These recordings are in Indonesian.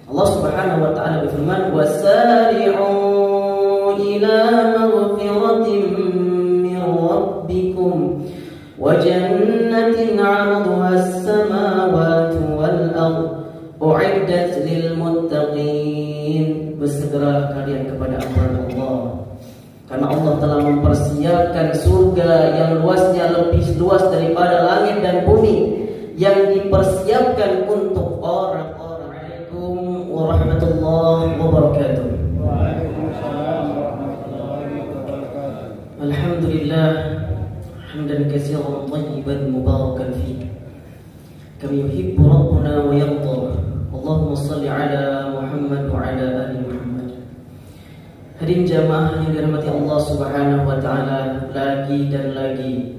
Allah Subhanahu wa taala berfirman, "Wasari'u ila maghfiratin min rabbikum wa jannatin 'arduha as-samawati wal ardh u'iddat lil muttaqin." Bersegeralah kalian kepada ampunan Allah, karena Allah telah mempersiapkan surga yang luasnya lebih luas daripada langit dan bumi, yang dipersiapkan untuk orang-orang. Assalamualaikum warahmatullahi wabarakatuh. Waalaikumsalam warahmatullahi wabarakatuh. Alhamdulillah hamdan katsiran thayyiban mubarakan fihi kama yuhibbu rabbuna wa yarda. Allahumma shalli ala Muhammad wa ala ali Muhammad. Hadirin jamaah yang dirahmati Allah Subhanahu wa taala, lagi dan lagi,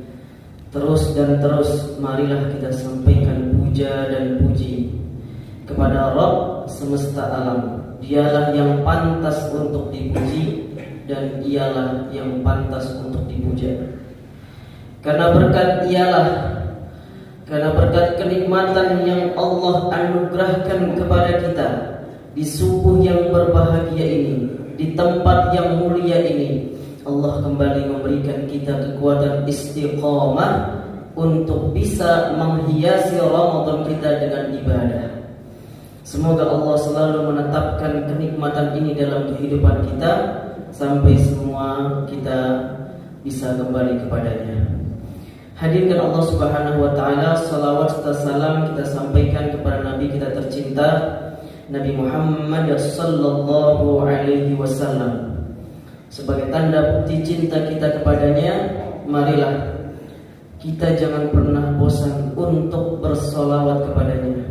terus dan terus marilah kita sampaikan puja dan puji kepada Rabb semesta alam. Dialah yang pantas untuk dipuji dan ialah yang pantas untuk dipuja. Karena berkat kenikmatan yang Allah anugerahkan kepada kita di subuh yang berbahagia ini, di tempat yang mulia ini, Allah kembali memberikan kita kekuatan istiqamah untuk bisa menghiasi Ramadan kita dengan ibadah. Semoga Allah selalu menetapkan kenikmatan ini dalam kehidupan kita sampai semua kita bisa kembali kepadanya. Hadirkan Allah Subhanahu wa taala, salawat serta salam kita sampaikan kepada Nabi kita tercinta, Nabi Muhammad sallallahu alaihi wasallam. Sebagai tanda bukti cinta kita kepadanya, marilah kita jangan pernah bosan untuk bersolawat kepadanya.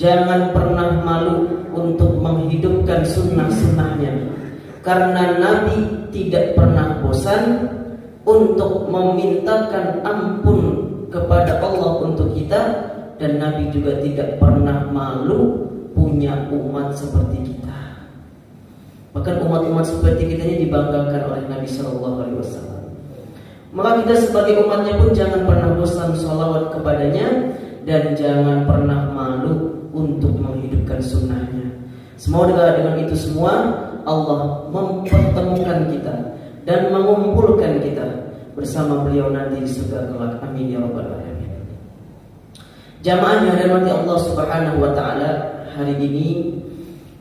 Jangan pernah malu untuk menghidupkan sunnah-sunnahnya, karena Nabi tidak pernah bosan untuk memintakan ampun kepada Allah untuk kita, dan Nabi juga tidak pernah malu punya umat seperti kita. Bahkan umat-umat seperti kita ini dibanggakan oleh Nabi Shallallahu Alaihi Wasallam. Maka kita sebagai umatnya pun jangan pernah bosan sholawat kepadanya, dan jangan pernah malu untuk menghidupkan sunnahnya. Semoga dengan itu semua Allah mempertemukan kita dan mengumpulkan kita bersama beliau nanti di surga kelak. Amin ya rabbal alamin. Jamaah yang dirahmati Allah Subhanahu wa taala, hari ini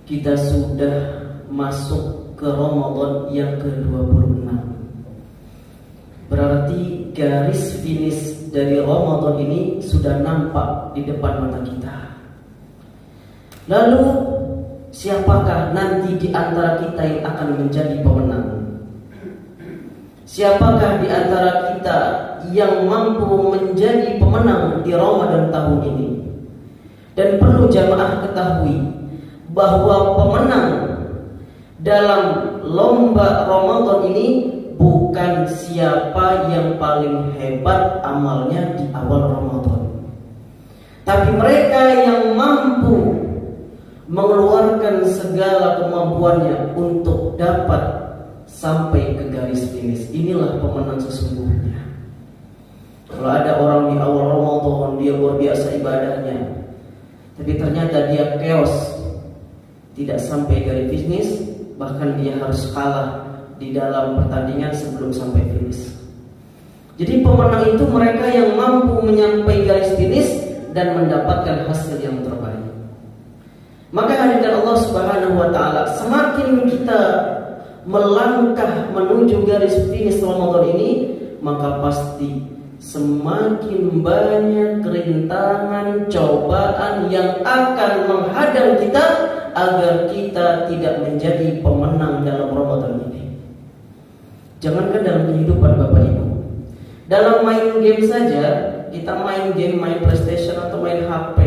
kita sudah masuk ke Ramadan yang ke-26. Berarti garis finish dari Ramadan ini sudah nampak di depan mata kita. Lalu siapakah nanti di antara kita yang akan menjadi pemenang? Siapakah di antara kita yang mampu menjadi pemenang di Ramadan tahun ini? Dan perlu jamaah ketahui bahwa pemenang dalam lomba Ramadan ini bukan siapa yang paling hebat amalnya di awal Ramadan, tapi mereka yang mampu mengeluarkan segala kemampuannya untuk dapat sampai ke garis finish. Inilah pemenang sesungguhnya. Kalau ada orang di awal Ramadan dia luar biasa ibadahnya, tapi ternyata dia chaos, tidak sampai garis finish, bahkan dia harus kalah di dalam pertandingan sebelum sampai finish. Jadi pemenang itu mereka yang mampu menyampai garis finish dan mendapatkan hasil yang terbaik. Maka hadirin Allah Subhanahu wa taala, semakin kita melangkah menuju garis finish Ramadan ini, maka pasti semakin banyak rintangan, cobaan yang akan menghadang kita agar kita tidak menjadi pemenang dalam Ramadan ini. Jangankan dalam kehidupan Bapak Ibu, dalam main game saja, kita main game, main PlayStation atau main HP,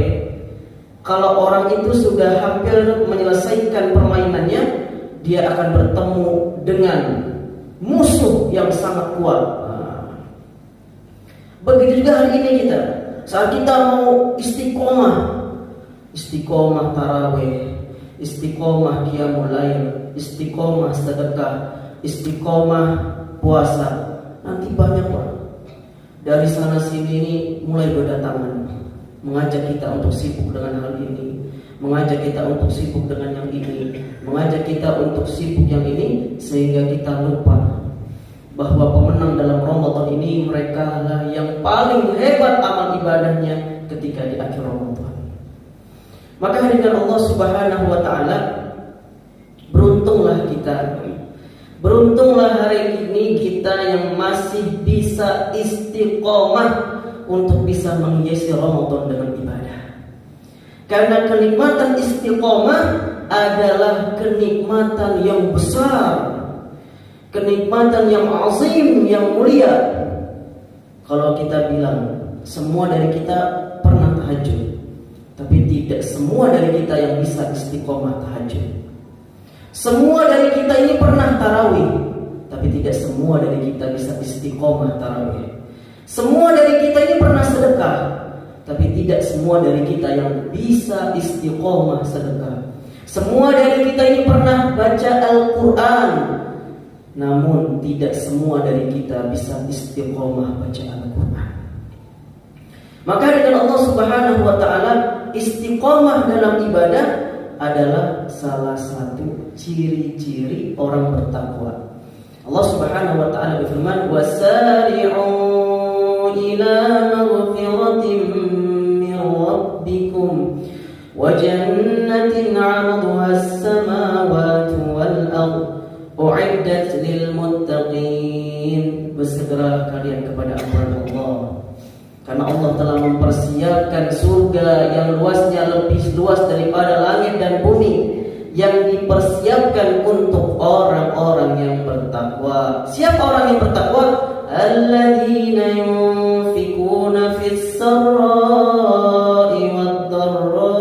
kalau orang itu sudah hampir menyelesaikan permainannya, dia akan bertemu dengan musuh yang sangat kuat. Begitu juga hari ini kita, saat kita mau istiqomah tarawih, istiqomah qiyamul lail, istiqomah sedekah, istiqomah puasa, nanti banyak orang dari sana sini ini mulai berdatangan mengajak kita untuk sibuk dengan hal ini, mengajak kita untuk sibuk dengan yang ini, mengajak kita untuk sibuk yang ini, sehingga kita lupa bahwa pemenang dalam Ramadan ini mereka lah yang paling hebat amal ibadahnya ketika di akhir Ramadan. Maka dengan Allah Subhanahu wa taala, beruntunglah kita. Beruntunglah hari ini kita yang masih bisa istiqomah untuk bisa menghiasi Ramadan dengan ibadah. Karena kenikmatan istiqomah adalah kenikmatan yang besar, kenikmatan yang azim, yang mulia. Kalau kita bilang semua dari kita pernah tahajud, tapi tidak semua dari kita yang bisa istiqomah tahajud. Semua dari kita ini pernah tarawih, tapi tidak semua dari kita bisa istiqomah tarawih. Semua dari kita ini pernah sedekah, tapi tidak semua dari kita yang bisa istiqomah sedekah. Semua dari kita ini pernah baca Al-Quran, namun tidak semua dari kita bisa istiqomah baca Al-Quran. Maka dengan Allah Subhanahu wa taala, istiqomah dalam ibadah adalah salah satu ciri-ciri orang bertakwa. Allah Subhanahu wa taala berfirman, "Wasari'u ila maghfiratin min rabbikum wa jannatin 'arduha as-samawati wal ardh u'iddat lil muttaqin." Bersegeralah kalian kepada ampunan Allah, karena Allah telah mempersiapkan surga yang luasnya lebih luas daripada langit dan bumi, yang dipersiapkan untuk orang-orang yang bertakwa. Siapa orang yang bertakwa? Alladzina yunfikuna fis sarra'i wad dharra.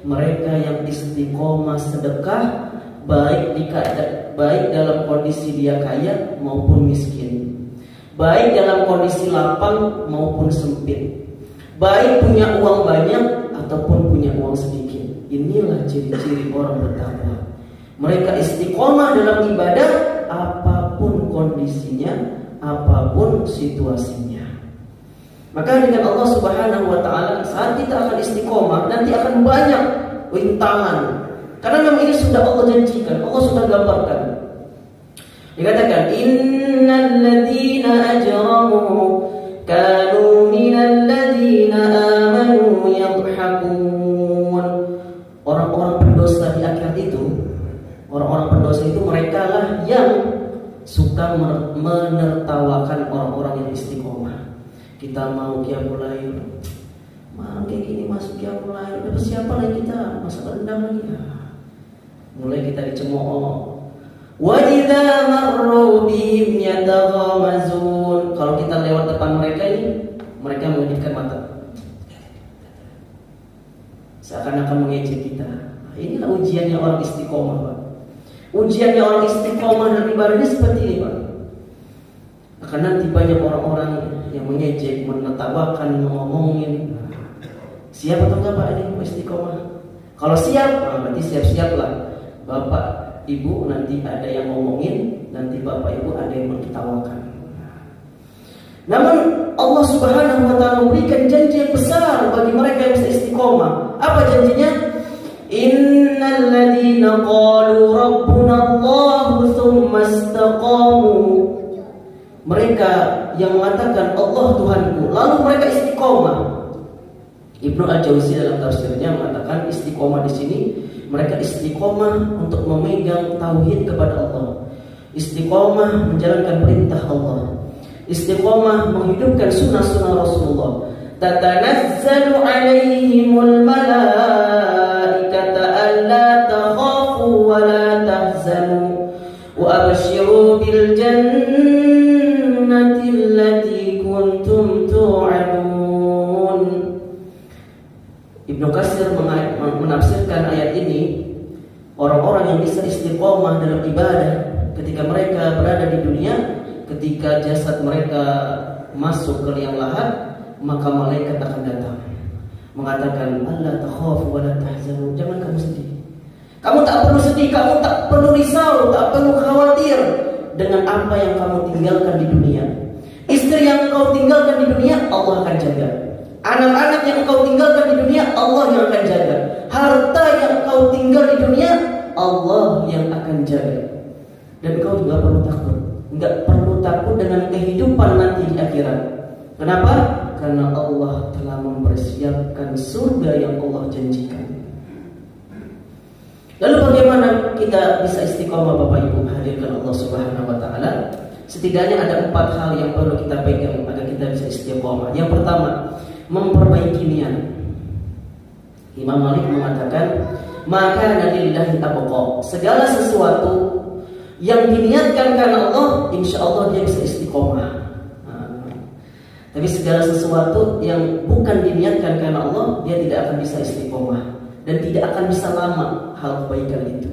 Mereka yang istiqomah sedekah baik dalam kondisi dia kaya maupun miskin, baik dalam kondisi lapang maupun sempit, baik punya uang banyak ataupun punya uang sedikit. Inilah ciri-ciri orang bertakwa. Mereka istiqomah dalam ibadah apapun kondisinya, apapun situasinya. Maka dengan Allah Subhanahu wa taala, saat kita akan istiqomah, nanti akan banyak rintangan. Karena memang ini sudah Allah janjikan, Allah sudah gambarkan. Dikatakan, innal ladzina ajramu kanu minal ladzina amanu yadhhakun. Orang-orang pendosa di akhirat itu, orang-orang pendosa itu mereka lah yang suka menertawakan orang-orang yang istiqomah. Kita mau qiyamul lail, mau kayak gini masuk qiyamul lail, udah siapa lagi kita, masa rendang lagi. Mulai kita dicemooh. Wa idza marru bihim yataghamazun. Kalau kita lewat depan mereka ini, mereka mengedipkan mata, seakan-akan mengejek kita. Inilah ujiannya orang istiqomah, Pak. Ujiannya orang istiqomah dan ibadahnya seperti ini, Pak. Akan nanti banyak orang-orang yang mengejek, menertawakan, ngomongin. Siap atau enggak Pak ini mau istiqomah? Kalau siap, berarti siap-siaplah. Bapak, Ibu nanti ada yang ngomongin, nanti Bapak Ibu ada yang menertawakan. Namun Allah Subhanahu wa taala memberikan janji yang besar bagi mereka yang bisa istiqomah. Apa janjinya? Innal ladzina qalu rabbuna Allah tsumma istaqamu. Mereka yang mengatakan Allah Tuhanku, lalu mereka istiqomah. Ibnu Al-Jauzi dalam tafsirnya mengatakan istiqomah di sini mereka istiqomah untuk memegang tauhid kepada Allah, istiqomah menjalankan perintah Allah, istiqomah menghidupkan sunnah-sunnah Rasulullah. Tatanazzalu alaihimul malaikata alla takhafu wa la tahzanu wa abshiru bil jannati allati kuntum tu'adun. Ibnu Katsir menafsirkan ayat ini, orang-orang yang bisa istiqomah dalam ibadah ketika mereka berada di dunia, ketika jasad mereka masuk ke liang lahat, maka malaikat akan datang mengatakan, "Allah takhafu wa la tahzanu." Jangan kamu sedih. Kamu tak perlu sedih, kamu tak perlu risau, tak perlu khawatir dengan apa yang kamu tinggalkan di dunia. Istri yang kau tinggalkan di dunia Allah akan jaga. Anak-anak yang engkau tinggalkan di dunia, Allah yang akan jaga. Harta yang engkau tinggal di dunia, Allah yang akan jaga. Dan engkau juga perlu takut. Enggak perlu takut dengan kehidupan nanti di akhirat. Kenapa? Karena Allah telah mempersiapkan surga yang Allah janjikan. Lalu bagaimana kita bisa istiqomah Bapak Ibu hadirkan Allah Subhanahu wa taala? Setidaknya ada 4 hal yang perlu kita pegang agar kita bisa istiqomah. Yang pertama, memperbaiki niat. Imam Malik mengatakan, "Maka lillahi abqa." Segala sesuatu yang diniatkan karena Allah, insya Allah dia bisa istiqomah. Tapi segala sesuatu yang bukan diniatkan karena Allah, dia tidak akan bisa istiqomah dan tidak akan bisa lama hal kebaikan itu.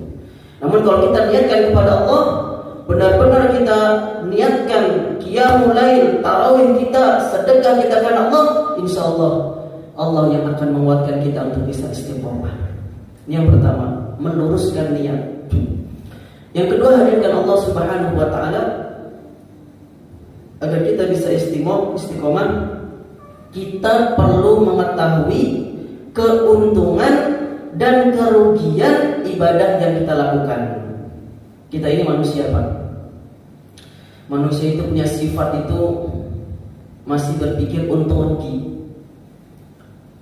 Namun kalau kita niatkan kepada Allah, benar-benar kita niatkan qiyamul lail, tarawih kita, sedekah kita karena Allah, insya Allah Allah yang akan menguatkan kita untuk bisa istiqomah. Ini yang pertama, meluruskan niat. Yang kedua, hadirkan Allah Subhanahu wa taala agar kita bisa istiqomah. Kita perlu mengetahui keuntungan dan kerugian ibadah yang kita lakukan. Kita ini manusia, Pak. Manusia itu punya sifat itu masih berpikir untung rugi.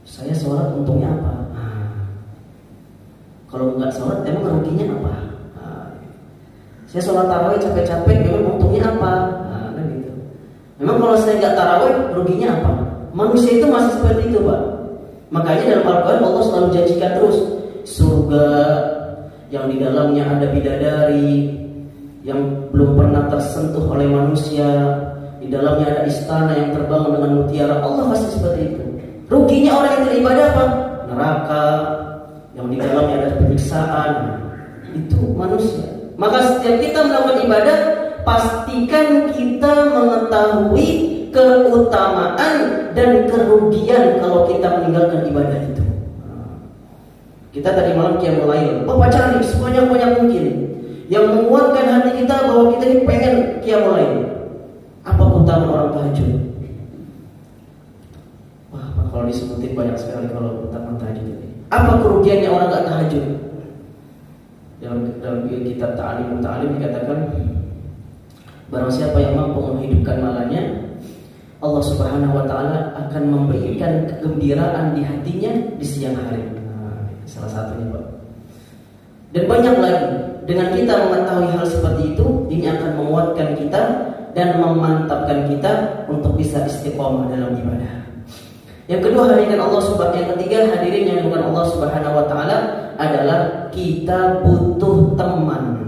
Saya sholat untungnya apa? Kalau nggak sholat emang ruginya apa? Saya sholat tarawih capek-capek memang untungnya apa? Gitu. Memang kalau saya nggak tarawih ruginya apa? Manusia itu masih seperti itu, Pak. Makanya dalam Al-Quran Allah selalu janjikan terus surga yang di dalamnya ada bidadari yang belum pernah tersentuh oleh manusia, di dalamnya ada istana yang terbangun dengan mutiara. Allah masih seperti itu. Ruginya orang yang beribadah apa? Neraka yang di dalamnya ada penyiksaan. Itu manusia. Maka setiap kita melakukan ibadah, pastikan kita mengetahui keutamaan dan kerugian kalau kita meninggalkan ibadah itu. Kita tadi malam qiyamul lail, Bapak cari sebanyak-banyak mungkin yang menguatkan hati kita bahwa kita ini pengen qiyamul lail. Apa keutamaan orang tahajud? Wah, kalau disebutin banyak sekali kalau keutamaan tahajud ini. Apa kerugiannya orang nggak tahajud? Dalam kitab Ta'alim dikatakan, barang siapa yang mampu menghidupkan malamnya, Allah Subhanahu wa taala akan memberikan kegembiraan di hatinya di siang hari. Salah satunya, Pak. Dan banyak lagi. Dengan kita mengetahui hal seperti itu, ini akan menguatkan kita dan memantapkan kita untuk bisa istiqomah dalam ibadah. Yang kedua, hadirkan Allah Subhanahu. Yang ketiga, hadirin yang dimuliakan Allah Subhanahu wa taala adalah kita butuh teman.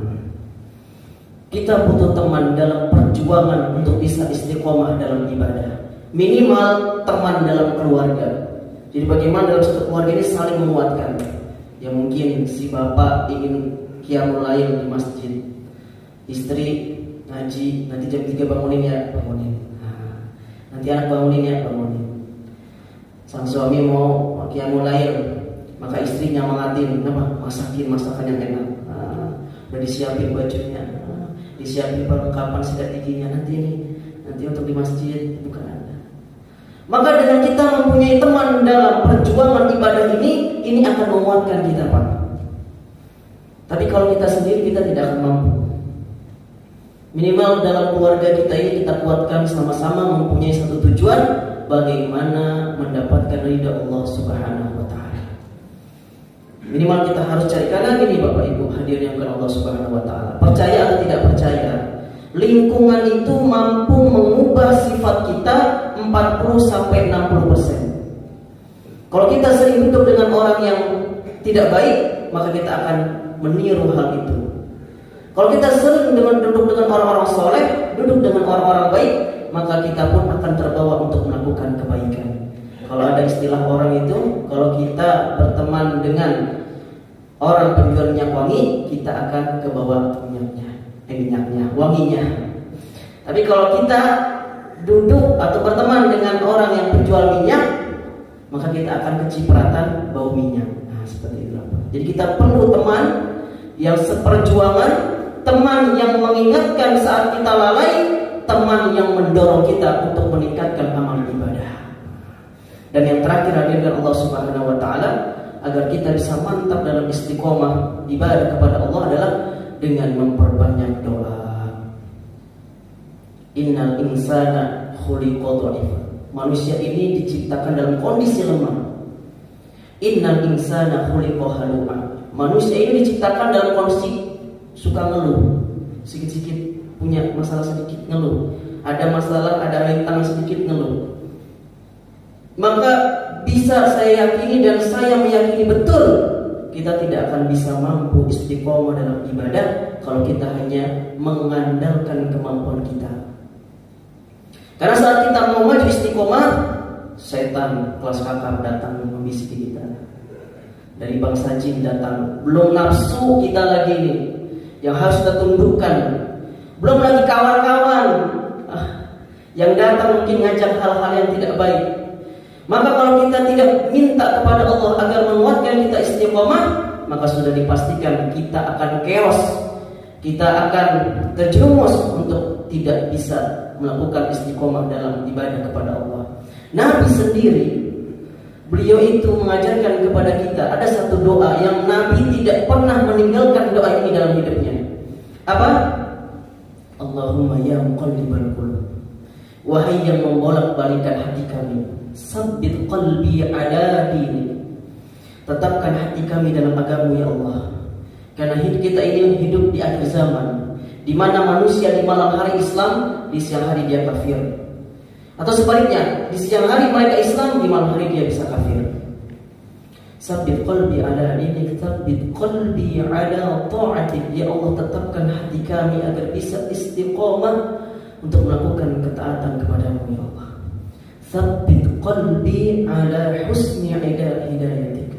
Kita butuh teman dalam perjuangan untuk bisa istiqomah dalam ibadah. Minimal teman dalam keluarga. Jadi bagaimana dalam satu keluarga ini saling menguatkan. Ya mungkin si bapak ingin qiyamul lail di masjid, istri ngaji, nanti jam 3 bangunin ya, bangunin. Nanti anak bangunin ya, bangunin. Sang suami mau qiyamul lail, maka istrinya mengatin, masakin masakan yang enak. Udah disiapin bajunya, disiapin perlengkapan sikat giginya, nanti untuk di masjid, bukan Anda. Maka dengan kita mempunyai teman dalam perjuangan ibadah ini akan menguatkan kita, Pak. Tapi kalau kita sendiri, kita tidak akan mampu. Minimal dalam keluarga kita ini kita kuatkan sama-sama mempunyai satu tujuan, bagaimana mendapatkan ridha Allah Subhanahu wa taala. Minimal kita harus cari, karena gini Bapak Ibu hadirin yang Allah Subhanahu wa taala. Percaya atau tidak percaya, lingkungan itu mampu mengubah sifat kita 40-60%. Kalau kita sering duduk dengan orang yang tidak baik, maka kita akan meniru hal itu. Kalau kita sering duduk dengan orang-orang soleh, duduk dengan orang-orang baik, maka kita pun akan terbawa untuk melakukan kebaikan. Kalau ada istilah orang itu, kalau kita berteman dengan orang penjual minyak wangi, kita akan ke bawah minyaknya, wanginya. Tapi kalau kita duduk atau berteman dengan orang yang penjual minyak, maka kita akan kecipratan bau minyak. Nah, seperti itu. Jadi kita perlu teman yang seperjuangan, teman yang mengingatkan saat kita lalai, teman yang mendorong kita untuk meningkatkan amal ibadah. Dan yang terakhir hadirin Allah Subhanahu wa taala, agar kita bisa mantap dalam istiqomah ibadah kepada Allah adalah dengan memperbanyak doa. Innal insana khuliqa dha'ifa. Manusia ini diciptakan dalam kondisi lemah. Innal insana khuliqa halu'a. Manusia ini diciptakan dalam kondisi suka ngeluh. Sedikit-sedikit punya masalah, sedikit ngeluh. Ada masalah, ada rintangan sedikit ngeluh. Maka bisa saya yakini dan saya meyakini betul kita tidak akan bisa mampu istiqomah dalam ibadah kalau kita hanya mengandalkan kemampuan kita. Karena saat kita mau maju istiqomah, setan kelas kakap datang membisiki kita. Dari bangsa jin datang. Belum nafsu kita lagi nih yang harus kita tundukkan. Belum lagi kawan-kawan yang datang mungkin ngajak hal-hal yang tidak baik. Maka kalau kita tidak minta kepada Allah agar menguatkan kita istiqomah, maka sudah dipastikan kita akan chaos. Kita akan terjerumus untuk tidak bisa melakukan istiqomah dalam ibadah kepada Allah. Nabi sendiri, beliau itu mengajarkan kepada kita ada satu doa yang Nabi tidak pernah meninggalkan doa ini dalam hidupnya. Apa? Allahumma ya muqallibal qulub, wahai yang membolak-balikan hati kami, sabbit qalbi ala dinik, tetapkan hati kami dalam agama ya Allah. Karena hidup kita ini hidup di akhir zaman, di mana manusia di malam hari Islam, di siang hari dia kafir. Atau sebaliknya, di siang hari mereka Islam, di malam hari dia bisa kafir. Sabbit qalbi ala dinik, sabbit qalbi ala ta'atik. Ya Allah, tetapkan hati kami agar bisa istiqomah untuk melakukan ketaatan kepadamu ya Allah. Sabbit qalbi ala husni hidayatik.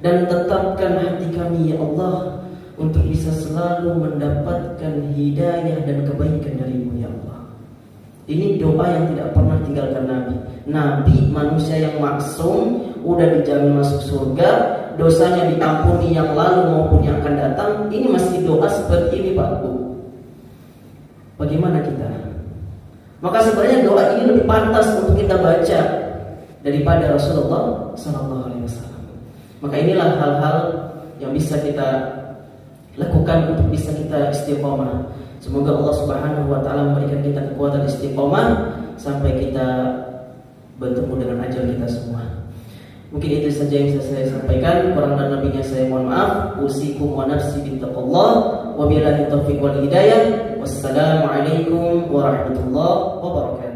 Dan tetapkan hati kami ya Allah untuk bisa selalu mendapatkan hidayah dan kebaikan darimu ya Allah. Ini doa yang tidak pernah tinggalkan Nabi. Nabi manusia yang maksum, udah dijamin masuk surga, dosanya diampuni yang lalu maupun yang akan datang. Ini masih doa seperti ini Pak Bu. Bagaimana kita? Maka sebenarnya doa ini lebih pantas untuk kita baca daripada Rasulullah SAW. Maka inilah hal-hal yang bisa kita lakukan untuk bisa kita istiqomah. Semoga Allah Subhanahu wa taala memberikan kita kekuatan istiqomah sampai kita bertemu dengan ajal kita semua. Mungkin itu saja yang bisa saya sampaikan. Kurang dan lebihnya saya mohon maaf. Usikum wa nafsi bittaqullah wa billahi taufiq wal hidayah. Wassalamualaikum warahmatullahi wabarakatuh.